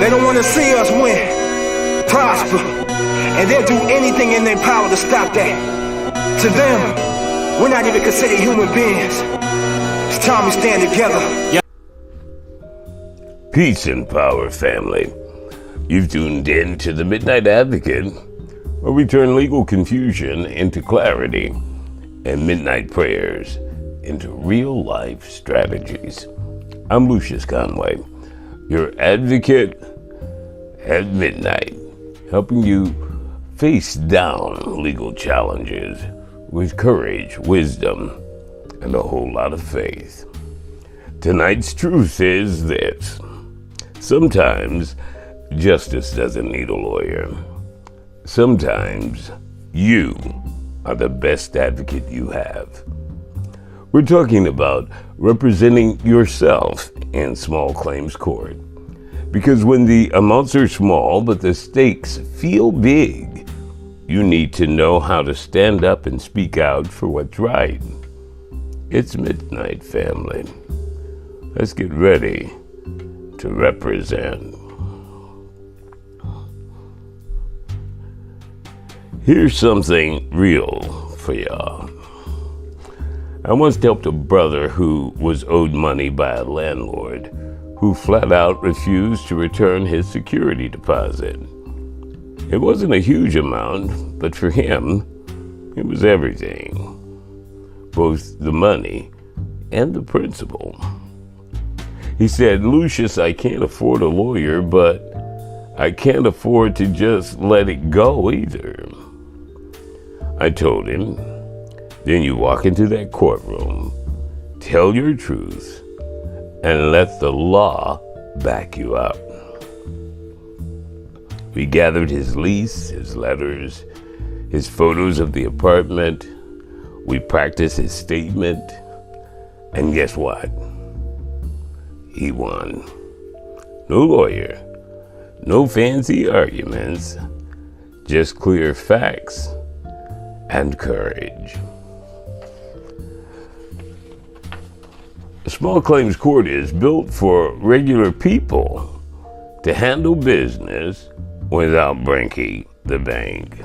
They don't want to see us win, prosper, and they'll do anything in their power to stop that. To them, we're not even considered human beings. It's time we stand together. Peace and power, family. You've tuned in to the Midnight Advocate, where we turn legal confusion into clarity and midnight prayers into real-life strategies. I'm Lucious Conway, your advocate at midnight, helping you face down legal challenges with courage, wisdom, and a whole lot of faith. Tonight's truth is this: sometimes justice doesn't need a lawyer. Sometimes you are the best advocate you have. We're talking about representing yourself in small claims court. Because when the amounts are small but the stakes feel big, you need to know how to stand up and speak out for what's right. It's midnight, family. Let's get ready to represent. Here's something real for y'all. I once helped a brother who was owed money by a landlord who flat out refused to return his security deposit. It wasn't a huge amount, but for him, it was everything. Both the money and the principal. He said, "Lucious, I can't afford a lawyer, but I can't afford to just let it go either." I told him, "Then you walk into that courtroom, tell your truth, and let the law back you up." We gathered his lease, his letters, his photos of the apartment. We practiced his statement, and guess what? He won. No lawyer, no fancy arguments, just clear facts and courage. A small claims court is built for regular people to handle business without breaking the bank.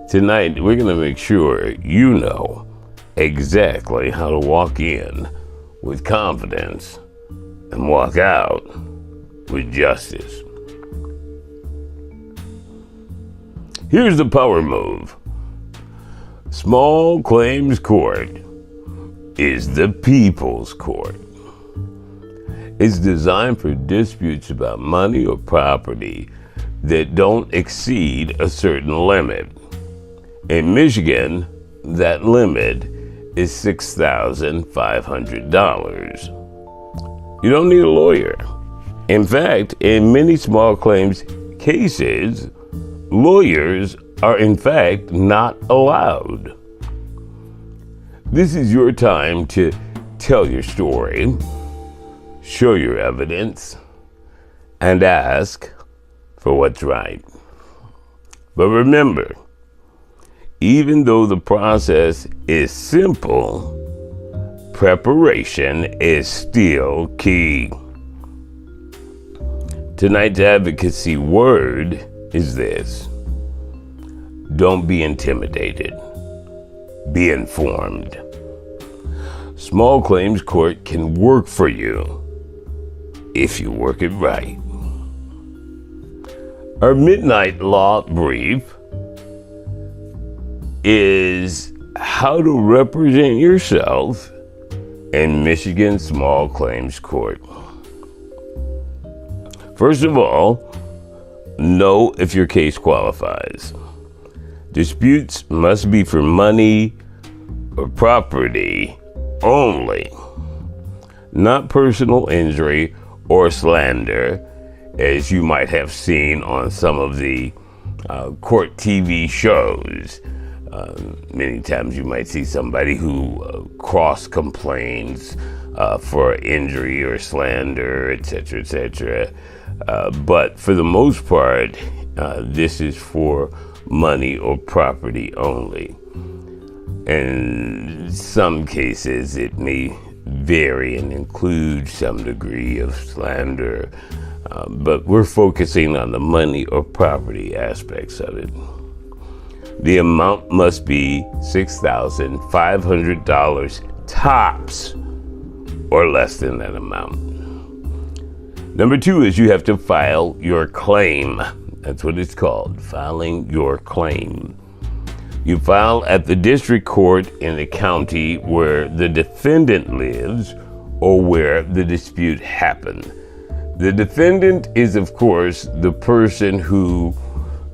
Tonight, we're going to make sure you know exactly how to walk in with confidence and walk out with justice. Here's the power move. Small claims court is the people's court. It's designed for disputes about money or property that don't exceed a certain limit. In Michigan, that limit is $6,500. You don't need a lawyer. In fact, in many small claims cases, lawyers are in fact not allowed. This is your time to tell your story, show your evidence, and ask for what's right. But remember, even though the process is simple, preparation is still key. Tonight's advocacy word is this: don't be intimidated. Be informed. Small claims court can work for you if you work it right. Our midnight law brief is how to represent yourself in Michigan small claims court. First of all, know if your case qualifies. Disputes must be for money or property only, not personal injury or slander, as you might have seen on some of the court TV shows. Many times you might see somebody who cross-complains for injury or slander, etc., etc. But for the most part, this is for money or property only. In some cases, it may vary and include some degree of slander, but we're focusing on the money or property aspects of it. The amount must be $6,500 tops, or less than that amount. Number 2 is you have to file your claim. That's what it's called, filing your claim. You file at the district court in the county where the defendant lives or where the dispute happened. The defendant is, of course, the person who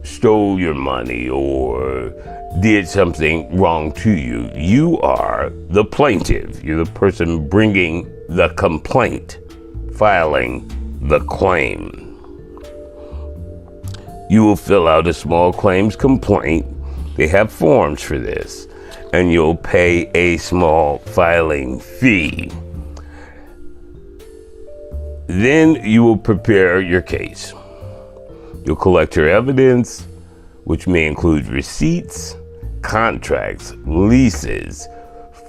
stole your money or did something wrong to you. You are the plaintiff. You're the person bringing the complaint, filing the claim. You will fill out a small claims complaint. They have forms for this, and you'll pay a small filing fee. Then you will prepare your case. You'll collect your evidence, which may include receipts, contracts, leases,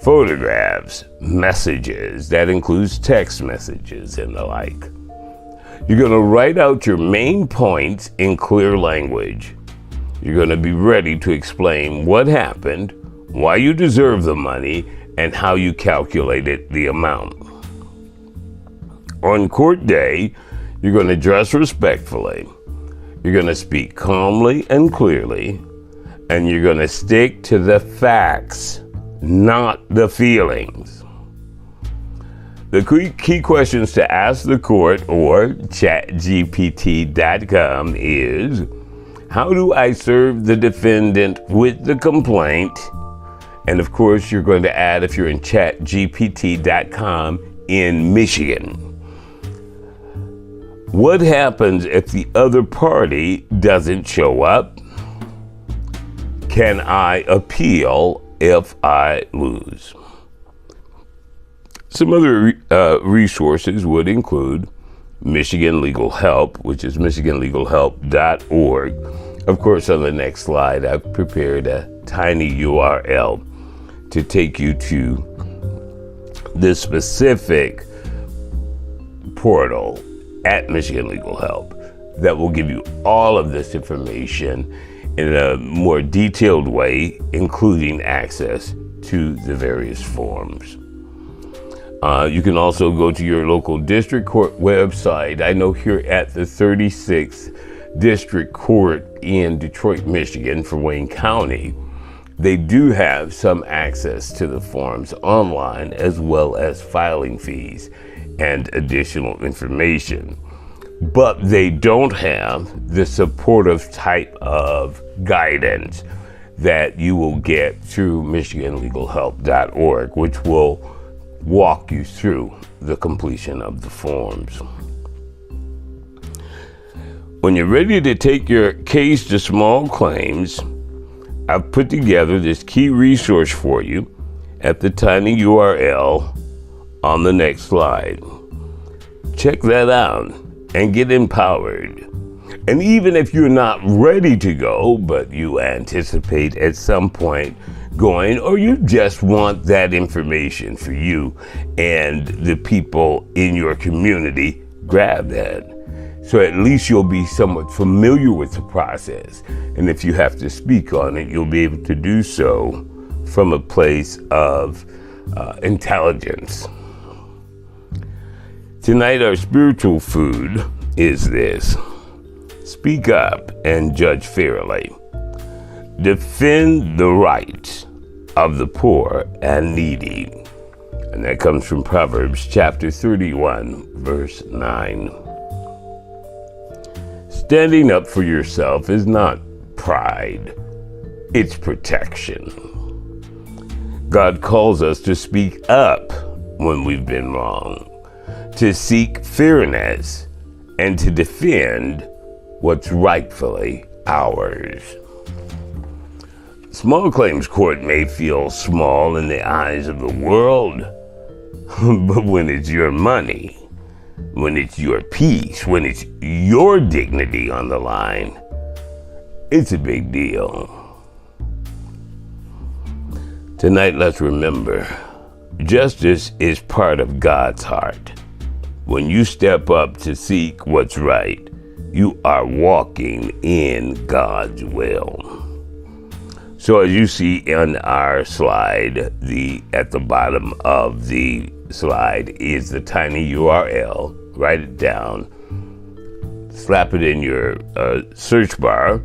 photographs, messages. That includes text messages and the like. You're going to write out your main points in clear language. You're going to be ready to explain what happened, why you deserve the money, and how you calculated the amount. On court day, you're going to dress respectfully. You're going to speak calmly and clearly, and you're going to stick to the facts, not the feelings. The key questions to ask the court or chatgpt.com is, how do I serve the defendant with the complaint? And of course, you're going to add, if you're in chatgpt.com, in Michigan. What happens if the other party doesn't show up? Can I appeal if I lose? Some other resources would include Michigan Legal Help, which is michiganlegalhelp.org. Of course, on the next slide, I've prepared a tiny URL to take you to this specific portal at Michigan Legal Help that will give you all of this information in a more detailed way, including access to the various forms. You can also go to your local district court website. I know here at the 36th District Court in Detroit, Michigan for Wayne County, they do have some access to the forms online, as well as filing fees and additional information. But they don't have the supportive type of guidance that you will get through michiganlegalhelp.org, which will walk you through the completion of the forms. When you're ready to take your case to small claims, I've put together this key resource for you at the tiny URL on the next slide. Check that out and get empowered. And even if you're not ready to go, but you anticipate at some point going, or you just want that information for you and the people in your community, grab that. So at least you'll be somewhat familiar with the process. And if you have to speak on it, you'll be able to do so from a place of intelligence. Tonight, our spiritual food is this: speak up and judge fairly. Defend the rights of the poor and needy. And that comes from Proverbs chapter 31, verse 9. Standing up for yourself is not pride, it's protection. God calls us to speak up when we've been wrong, to seek fairness, and to defend what's rightfully ours. Small claims court may feel small in the eyes of the world, but when it's your money, when it's your peace, when it's your dignity on the line, it's a big deal. Tonight, let's remember, justice is part of God's heart. When you step up to seek what's right, you are walking in God's will. So as you see on our slide, at the bottom of the slide is the tiny URL. Write it down, slap it in your search bar,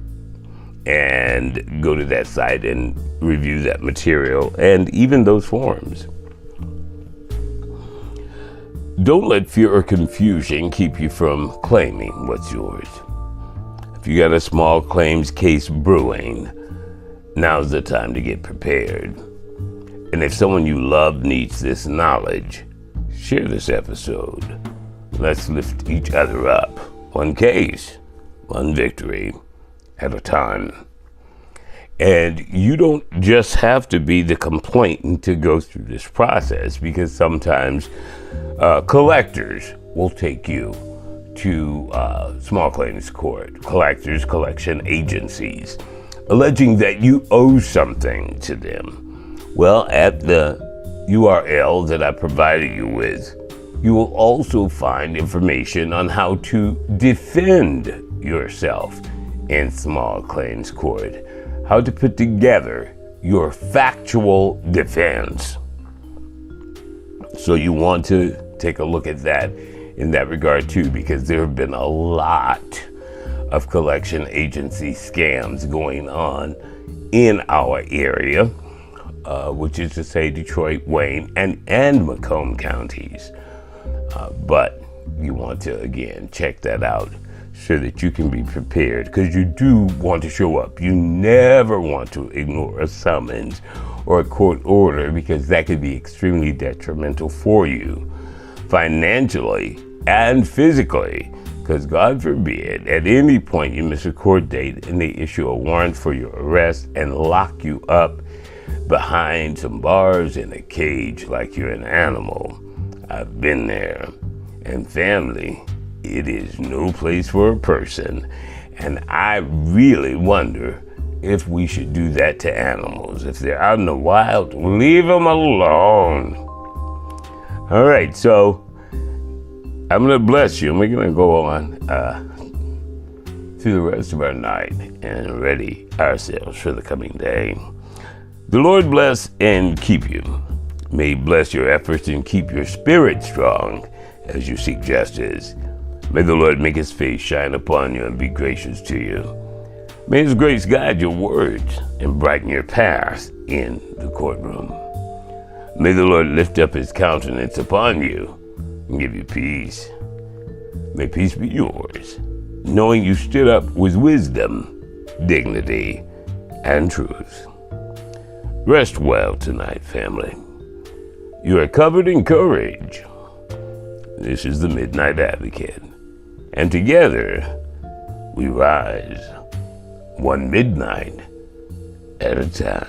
and go to that site and review that material and even those forms. Don't let fear or confusion keep you from claiming what's yours. If you got a small claims case brewing, now's the time to get prepared. And if someone you love needs this knowledge, share this episode. Let's lift each other up, one case, one victory at a time. And you don't just have to be the complainant to go through this process, because sometimes collectors will take you to small claims court, collection agencies, alleging that you owe something to them. Well, at the URL that I provided you with, you will also find information on how to defend yourself in small claims court, how to put together your factual defense. So you want to take a look at that in that regard too, because there have been a lot of collection agency scams going on in our area, which is to say Detroit, Wayne, and Macomb counties. But you want to, again, check that out so that you can be prepared, because you do want to show up. You never want to ignore a summons or a court order, because that could be extremely detrimental for you financially and physically, because God forbid at any point you miss a court date and they issue a warrant for your arrest and lock you up behind some bars in a cage like you're an animal. I've been there. And family, it is no place for a person. And I really wonder if we should do that to animals. If they're out in the wild, leave them alone. All right, so I'm going to bless you, and we're going to go on through the rest of our night and ready ourselves for the coming day. The Lord bless and keep you. May He bless your efforts and keep your spirit strong as you seek justice. May the Lord make His face shine upon you and be gracious to you. May His grace guide your words and brighten your path in the courtroom. May the Lord lift up His countenance upon you and give you peace. May peace be yours, knowing you stood up with wisdom, dignity, and truth. Rest well tonight, family. You are covered in courage. This is the Midnight Advocate, and together we rise, one midnight at a time.